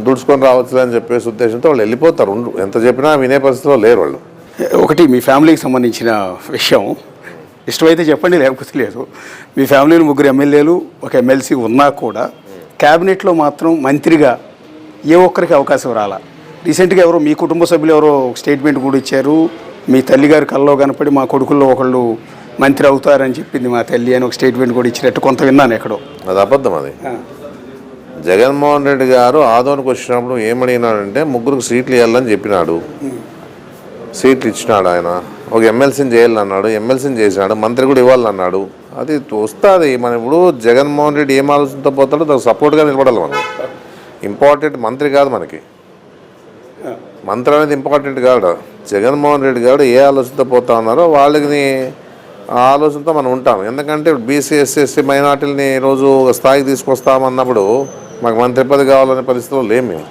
దుడుచుకొని రావచ్చు అని చెప్పేసి ఉద్దేశంతో వాళ్ళు వెళ్ళిపోతారు. ఎంత చెప్పినా వినే పరిస్థితిలో లేరు వాళ్ళు. ఒకటి మీ ఫ్యామిలీకి సంబంధించిన విషయం ఇష్టమైతే చెప్పండి, లేకపోతే లేదు. మీ ఫ్యామిలీలో 3 ఎమ్మెల్యేలు 1 ఎమ్మెల్సీ ఉన్నా కూడా క్యాబినెట్లో మాత్రం మంత్రిగా ఏ ఒక్కరికి అవకాశం రాలా. రీసెంట్గా ఎవరో మీ కుటుంబ సభ్యులు ఎవరో స్టేట్మెంట్ కూడా ఇచ్చారు. మీ తల్లిగారి కల్లో కనపడి మా కొడుకుల్లో ఒకళ్ళు మంత్రి అవుతారని చెప్పింది మా తల్లి అని ఒక స్టేట్మెంట్ కూడా ఇచ్చినట్టు కొంత విన్నాను ఎక్కడో. అది అబద్ధం. అది జగన్మోహన్ రెడ్డి గారు ఆదోనికి వచ్చినప్పుడు ఏమడిగినాడంటే 3 సీట్లు ఇవ్వాలని చెప్పినాడు. సీట్లు ఇచ్చినాడు. ఆయన ఒక ఎమ్మెల్సీని చేయాలన్నాడు, ఎమ్మెల్సీని చేసినాడు, మంత్రి కూడా ఇవ్వాలన్నాడు. అది వస్తుంది. మనం ఇప్పుడు జగన్మోహన్ రెడ్డి ఏం ఆలోచనతో పోతాడో దానికి సపోర్ట్గా నిలబడాలి. మనం ఇంపార్టెంట్ మంత్రి కాదు, మనకి మంత్రి అనేది ఇంపార్టెంట్ కాదు. జగన్మోహన్ రెడ్డి గారు ఏ ఆలోచనతో పోతా ఉన్నారో వాళ్ళకి ఆలోచనతో మనం ఉంటాం. ఎందుకంటే బీసీ ఎస్సీ ఎస్టీ మైనార్టీలని రోజు ఒక స్థాయికి తీసుకొస్తామన్నప్పుడు మాకు మంత్రి పదవి కావాలనే పరిస్థితిలో లేము మేము.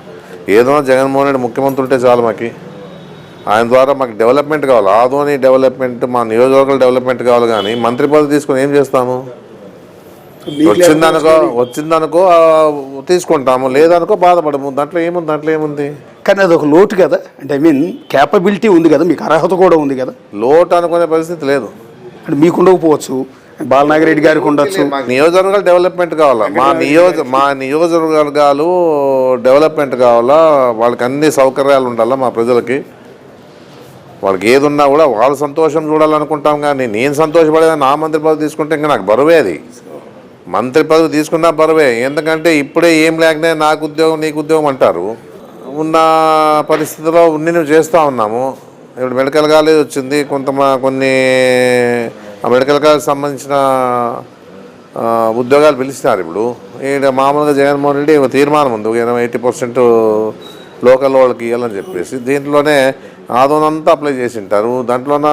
ఏదైనా జగన్మోహన్ రెడ్డి ముఖ్యమంత్రి ఉంటే చాలు మాకు. ఆయన ద్వారా మాకు డెవలప్మెంట్ కావాలి, ఆదోని డెవలప్మెంట్, మా నియోజకవర్గాల డెవలప్మెంట్ కావాలి. కానీ మంత్రి పదవి తీసుకొని ఏం చేస్తాము? వచ్చిందనుకో తీసుకుంటాము, లేదనుకో బాధపడము. దాంట్లో ఏముంది? కానీ అది ఒక లోటు కదా. అంటే క్యాపబిలిటీ ఉంది కదా, మీకు అర్హత కూడా ఉంది కదా. లోటు అనుకునే పరిస్థితి లేదు. అంటే మీకు ఉండకపోవచ్చు, బాలనాగిరెడ్డి గారికి ఉండొచ్చు. నియోజకవర్గాలు డెవలప్మెంట్ కావాలా, మా నియోజకవర్గాలు డెవలప్మెంట్ కావాలా, వాళ్ళకి అన్ని సౌకర్యాలు ఉండాలా. మా ప్రజలకి వాళ్ళకి ఏది ఉన్నా కూడా వాళ్ళ సంతోషం చూడాలనుకుంటాం. కానీ నేను సంతోషపడేది నా మంత్రి పదవి తీసుకుంటే ఇంకా నాకు బరువే. అది మంత్రి పదవి తీసుకున్నా బరువే. ఎందుకంటే ఇప్పుడే ఏం లేకనే నాకు ఉద్యోగం నీకు ఉద్యోగం అంటారు. ఉన్న పరిస్థితిలో నువ్వు చేస్తూ ఉన్నాము. ఇప్పుడు మెడికల్ కాలేజ్ వచ్చింది, కొన్ని మెడికల్ కాలేజ్ సంబంధించిన ఉద్యోగాలు పిలిచినారు. ఇప్పుడు మామూలుగా జగన్మోహన్ రెడ్డి ఒక తీర్మానం ఉంది, 80% లోకల్ వాళ్ళకి ఇవ్వాలని చెప్పేసి. దీంట్లోనే ఆదోనంతా అప్లై చేసి ఉంటారు. దాంట్లోన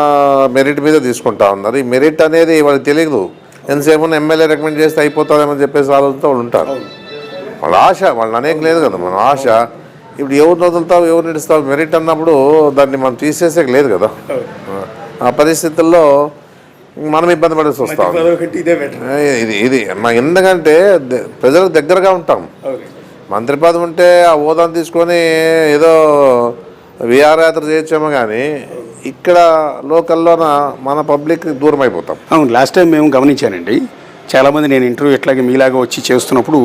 మెరిట్ మీద తీసుకుంటా ఉన్నారు. ఈ మెరిట్ అనేది వాళ్ళకి తెలియదు. ఎంతసేపు ఎమ్మెల్యే రికమెండ్ చేస్తే అయిపోతుందేమని చెప్పేసి ఆలోచనతో వాళ్ళు ఉంటారు. వాళ్ళ ఆశ, వాళ్ళని అనేక లేదు కదా మన ఆశ. ఇప్పుడు ఎవరు వదులుతావు, ఎవరు నడుస్తావు? మెరిట్ అన్నప్పుడు దాన్ని మనం తీసేసే లేదు కదా. ఆ పరిస్థితుల్లో మనం ఇబ్బంది పడాల్సి వస్తాం. ఇది ఎందుకంటే ప్రజలకు దగ్గరగా ఉంటాం. మంత్రి పదవి ఉంటే ఆ హోదాను తీసుకొని ఏదో విహారయాత్ర చేయొచ్చేమో, కానీ ఇక్కడ లోకల్లోన మన పబ్లిక్ దూరం అయిపోతాం. అవును, లాస్ట్ టైం మేము గమనించానండి. చాలామంది నేను ఇంటర్వ్యూ ఎట్లాగే మీలాగా వచ్చి చేస్తున్నప్పుడు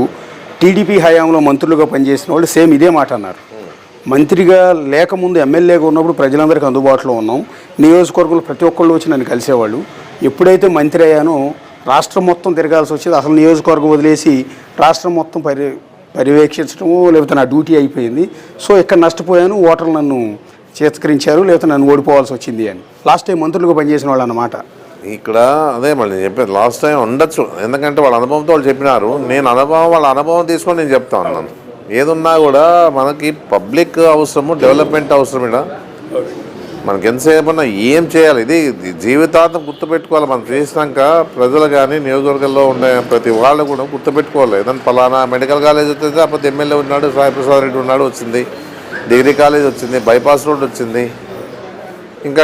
టీడీపీ హయాంలో మంత్రులుగా పనిచేసిన వాళ్ళు సేమ్ ఇదే మాట అన్నారు. మంత్రిగా లేకముందు ఎమ్మెల్యేగా ఉన్నప్పుడు ప్రజలందరికీ అందుబాటులో ఉన్నాం, నియోజకవర్గంలో ప్రతి ఒక్కళ్ళు వచ్చి నన్ను కలిసేవాళ్ళు. ఎప్పుడైతే మంత్రి అయ్యానో రాష్ట్రం మొత్తం తిరగాల్సి వచ్చేది. అసలు నియోజకవర్గం వదిలేసి రాష్ట్రం మొత్తం పర్యవేక్షించడము, లేకపోతే నా డ్యూటీ అయిపోయింది. సో ఇక్కడ నష్టపోయాను, ఓటర్లు నన్ను చేత్కరించారు, లేకపోతే నన్ను ఓడిపోవాల్సి వచ్చింది అని లాస్ట్ టైం మంత్రులుగా పనిచేసిన వాళ్ళు అన్నమాట. ఇక్కడ అదే మళ్ళీ చెప్పేది, లాస్ట్ టైం ఉండొచ్చు. ఎందుకంటే వాళ్ళ అనుభవంతో వాళ్ళు చెప్పినారు. వాళ్ళ అనుభవం తీసుకొని నేను చెప్తా ఉన్నాను. ఏదున్నా కూడా మనకి పబ్లిక్ అవసరము, డెవలప్మెంట్ అవసరం. మనకి ఎంతసేపన్నా ఏం చేయాలి, ఇది జీవితాంతం గుర్తుపెట్టుకోవాలి. మనం చేసినాక ప్రజలు కానీ నియోజకవర్గంలో ఉండే ప్రతి వాళ్ళు కూడా గుర్తుపెట్టుకోవాలి. ఏదైనా ఫలానా మెడికల్ కాలేజ్ వచ్చింది, అప్పుడు ఎమ్మెల్యే ఉన్నాడు, సాయి ప్రసాద్ రెడ్డి ఉన్నాడు, వచ్చింది. డిగ్రీ కాలేజ్ వచ్చింది, బైపాస్ రోడ్ వచ్చింది. ఇంకా